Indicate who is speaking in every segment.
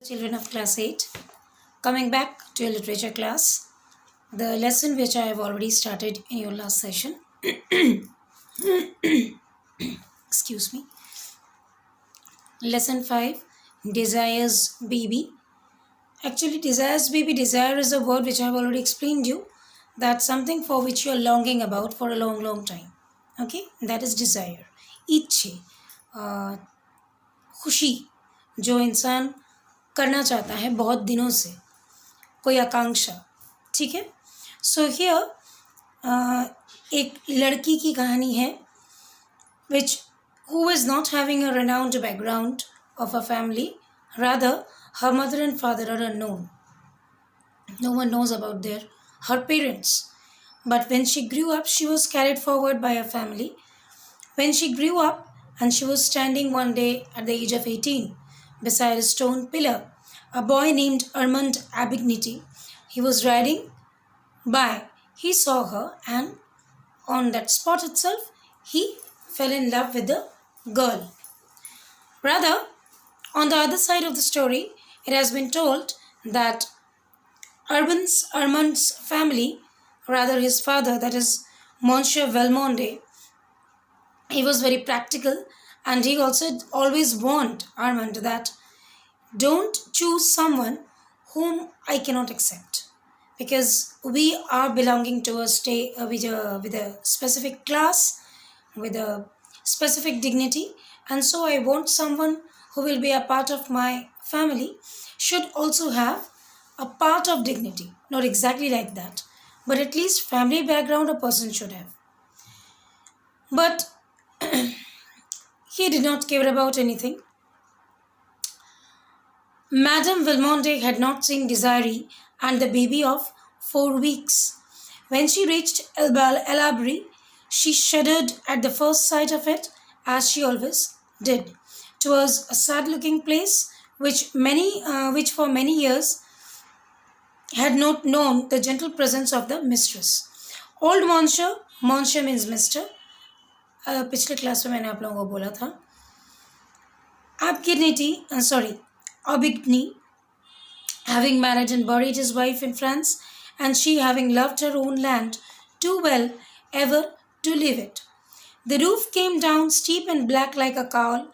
Speaker 1: Children of class 8, coming back to your literature class, the lesson which I have already started in your last session. Excuse me. Lesson 5, Desires Baby. Actually, desires baby, desire is a word which I have already explained you. That's something for which you are longing about for a long time. Okay, that is desire. इच्छे, खुशी जो इंसान करना चाहता है बहुत दिनों से, कोई आकांक्षा. ठीक है. सो हियर एक लड़की की कहानी है which who is not having a renowned background of a family. Rather, her mother and father are unknown. No one knows about her parents. But when she grew up, she was carried forward by her family. When she grew up and she was standing one day at the age of 18 beside a stone pillar, a boy named Armand Abigniti, he was riding by. He saw her and on that spot itself, he fell in love with the girl. Rather, on the other side of the story, it has been told that Armand's family, rather his father, that is Monsieur Valmonde, he was very practical and he also always warned Armand that don't choose someone whom I cannot accept, because we are belonging to a state with a specific class, with a specific dignity, and so I want someone who will be a part of my family should also have a part of dignity. Not exactly like that, but at least family background a person should have. But he did not care about anything. Madame Valmonde had not seen Desiree and the baby of 4 weeks. When she reached El Abri, she shuddered at the first sight of it, as she always did. It was a sad-looking place which for many years had not known the gentle presence of the mistress. Old Monsieur means Mr. पिछले class में मैंने आप लोगों को बोला था. Aubigny, having married and buried his wife in France, and she having loved her own land too well ever to leave it. The roof came down steep and black like a cowl,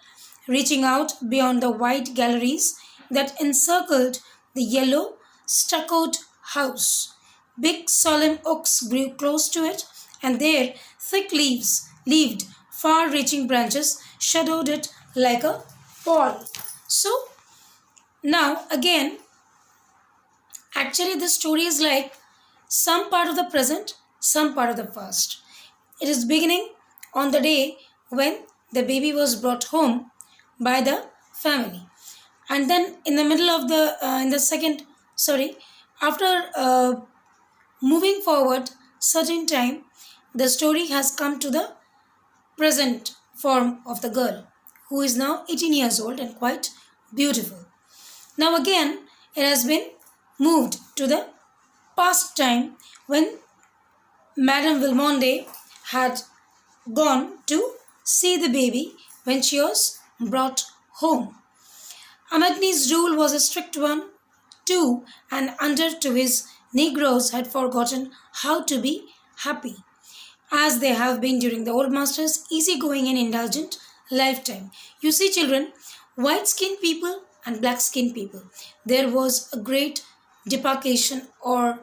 Speaker 1: reaching out beyond the wide galleries that encircled the yellow stuccoed house. Big solemn oaks grew close to it, and their thick leaved, far-reaching branches shadowed it like a pall. So, now again, actually the story is like some part of the present, some part of the past. It is beginning on the day when the baby was brought home by the family. And then in the middle of after moving forward certain time, the story has come to the present form of the girl, who is now 18 years old and quite beautiful. Now again, it has been moved to the past time when Madame Valmonde had gone to see the baby when she was brought home. Aubigny's rule was a strict one too, and under to his Negroes had forgotten how to be happy, as they have been during the old master's easygoing and indulgent lifetime. You see, children, white-skinned people and black-skinned people, there was a great demarcation or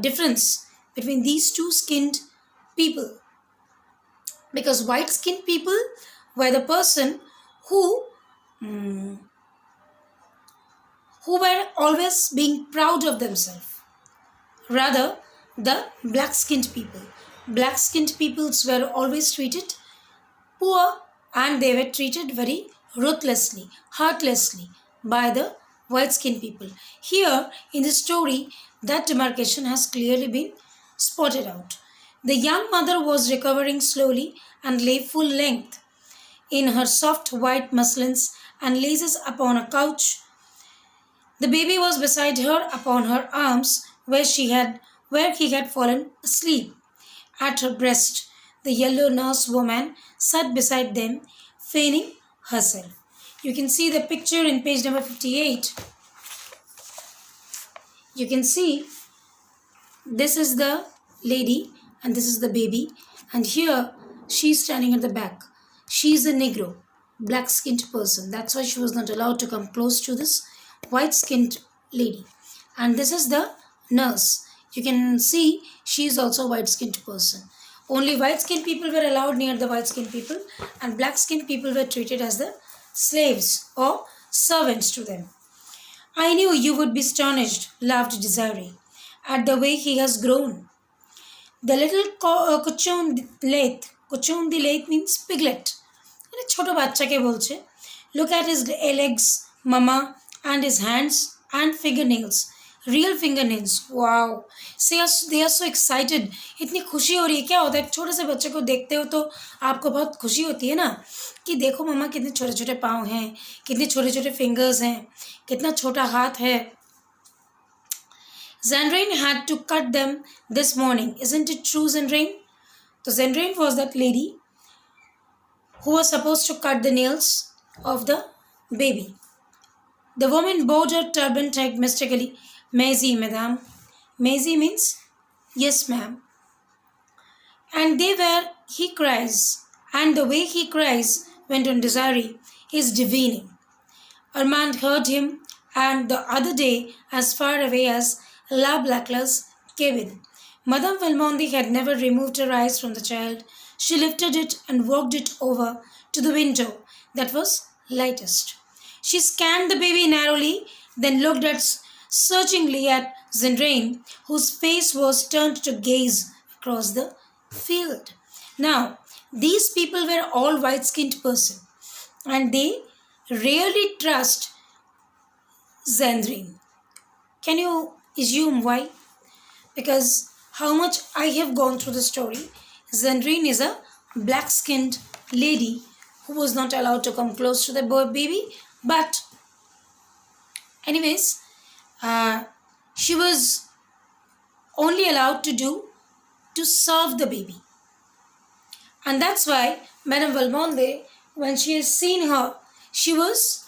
Speaker 1: difference between these two skinned people, because white-skinned people were the person who were always being proud of themselves. Rather, the black-skinned peoples were always treated poor, and they were treated very ruthlessly, heartlessly by the white-skinned people. Here in the story, that demarcation has clearly been spotted out. The young mother was recovering slowly and lay full length in her soft white muslins and laces upon a couch. The baby was beside her upon her arms, where he had fallen asleep. At her breast, the yellow nurse woman sat beside them, feigning herself. You can see the picture in page number 58. You can see this is the lady and this is the baby, and here she's standing at the back. She's a Negro, black skinned person. That's why she was not allowed to come close to this white skinned lady. And this is the nurse. You can see she is also a white skinned person. Only white skinned people were allowed near the white skinned people, and black skinned people were treated as the slaves or servants to them. I knew you would be astonished, laughed Desiree, at the way he has grown. The little cochon the lathe means piglet. মানে ছোট বাচ্চাকে বলছে. Look at his legs, mama, and his hands and fingernails. Real fingernails. Wow. They are so excited. इतनी खुशी हो रही है. क्या होता है छोटे से बच्चे को देखते हो तो आपको बहुत खुशी होती है ना कि देखो मम्मा कितने छोटे छोटे पाँव हैं, कितने छोटे छोटे फिंगर्स हैं, कितना छोटा हाथ है. Zendrain had to cut them this morning. Isn't it true, Zendrain? So Zendrain was that lady who was supposed to cut the nails of the baby. The woman bowed her turban tight mystically. Maisie, madame. Maisie means yes, ma'am. And he cries. And the way he cries, went on Desiree, is divining. Armand heard him, and the other day, as far away as La Blackla's cabin. Madame Valmondi had never removed her eyes from the child. She lifted it and walked it over to the window that was lightest. She scanned the baby narrowly, then looked searchingly at Zendrain, whose face was turned to gaze across the field. Now, these people were all white-skinned persons, and they rarely trust Zendrain. Can you assume why? Because how much I have gone through the story, Zendrain is a black-skinned lady who was not allowed to come close to the baby, but anyways, she was only allowed to serve the baby. And that's why Madame Valmont, when she has seen her, she was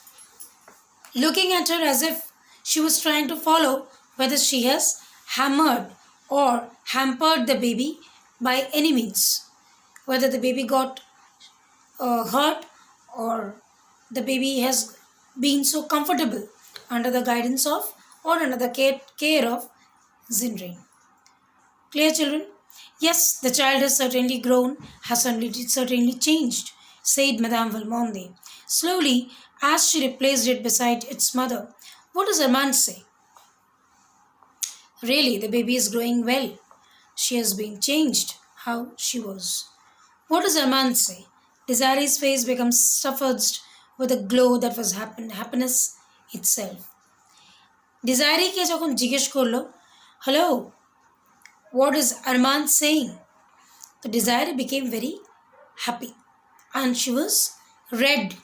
Speaker 1: looking at her as if she was trying to follow whether she has hammered or hampered the baby by any means. Whether the baby got hurt or the baby has been so comfortable under the guidance of or under the care of Zendrain. Clear, children? Yes, the child has certainly grown, has certainly changed, said Madame Valmont slowly as she replaced it beside its mother. What does Armand say? Really, the baby is growing well. She has been changed how she was. What does Armand say? Desiree's face becomes suffused with a glow that was happiness itself. Desiree ke jokhon jiggesh korlo, hello, what is Armand saying? So Desiree became very happy and she was red.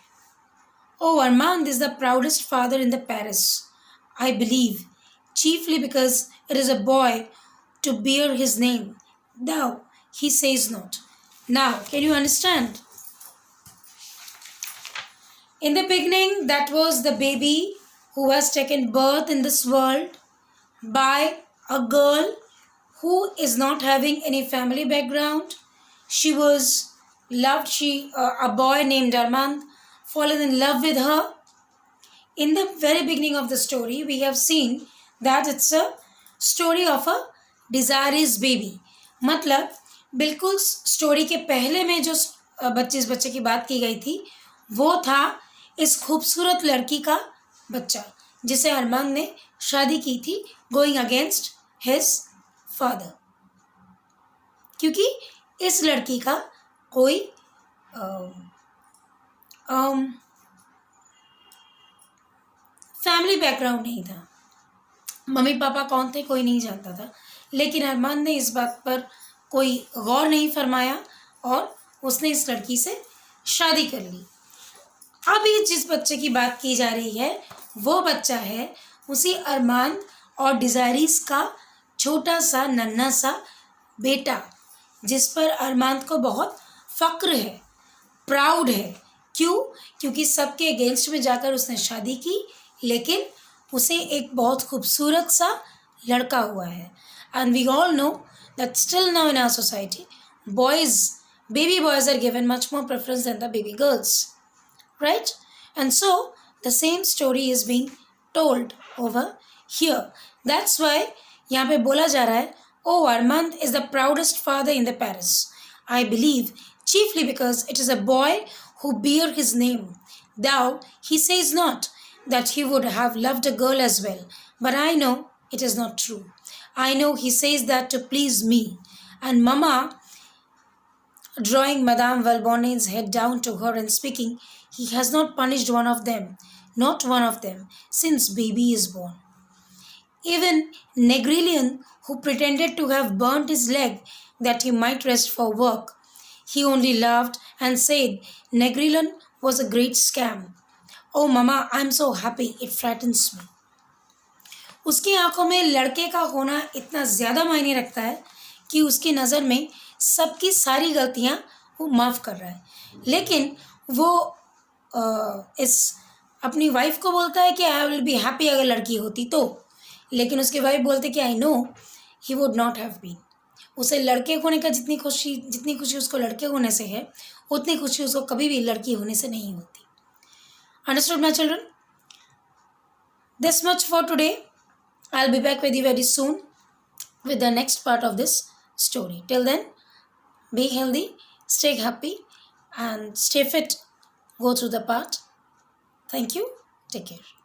Speaker 1: Oh, Armand is the proudest father in the Paris, I believe, chiefly because it is a boy to bear his name. Thou, he says not. Now, can you understand? In the beginning, that was the baby who has taken birth in this world by a girl who is not having any family background. She was loved. A boy named Armand fallen in love with her. In the very beginning of the story, we have seen that it's a story of a Desiree's baby. मतलब बिल्कुल story के पहले में जो बच्चे की बात की गई थी वो था इस खूबसूरत लड़की का बच्चा जिसे अरमान ने शादी की थी गोइंग अगेंस्ट हिज फादर, क्योंकि इस लड़की का कोई फैमिली बैकग्राउंड नहीं था. मम्मी पापा कौन थे कोई नहीं जानता था, लेकिन अरमान ने इस बात पर कोई गौर नहीं फरमाया और उसने इस लड़की से शादी कर ली. अभी जिस बच्चे की बात की जा रही है वो बच्चा है उसी अरमान और डिज़ायरीज़ का छोटा सा नन्हा सा बेटा, जिस पर अरमान को बहुत फ़क्र है, प्राउड है. क्यों? क्योंकि सबके अगेंस्ट में जाकर उसने शादी की, लेकिन उसे एक बहुत खूबसूरत सा लड़का हुआ है. And we all know that still now in our society, baby boys are given much more preference than the baby girls. Right? And so the same story is being told over here. That's why यहाँ पे बोला जा रहा है, oh, Armand is the proudest father in the Paris. I believe chiefly because it is a boy who bear his name. Thou, he says not that he would have loved a girl as well, but I know it is not true. I know he says that to please me. And Mama, drawing Madame Valbonnet's head down to her and speaking, he has not punished one of them, not one of them, since baby is born. Even Negrilion, who pretended to have burnt his leg that he might rest for work, he only laughed and said Negrilion was a great scam. Oh Mama, I am so happy, it frightens me. उसकी आंखों में लड़के का होना इतना ज़्यादा मायने रखता है कि उसकी नज़र में सबकी सारी गलतियां वो माफ़ कर रहा है. लेकिन वो इस अपनी वाइफ को बोलता है कि आई विल बी हैप्पी अगर लड़की होती तो. लेकिन उसकी वाइफ बोलते कि I know he would not have been. उसे लड़के होने का जितनी खुशी उसको लड़के होने से है, उतनी खुशी उसको कभी भी लड़की होने से नहीं होती. Understood my children? This much for today. I'll be back with you very soon with the next part of this story. Till then, be healthy, stay happy, and stay fit. Go through the part. Thank you. Take care.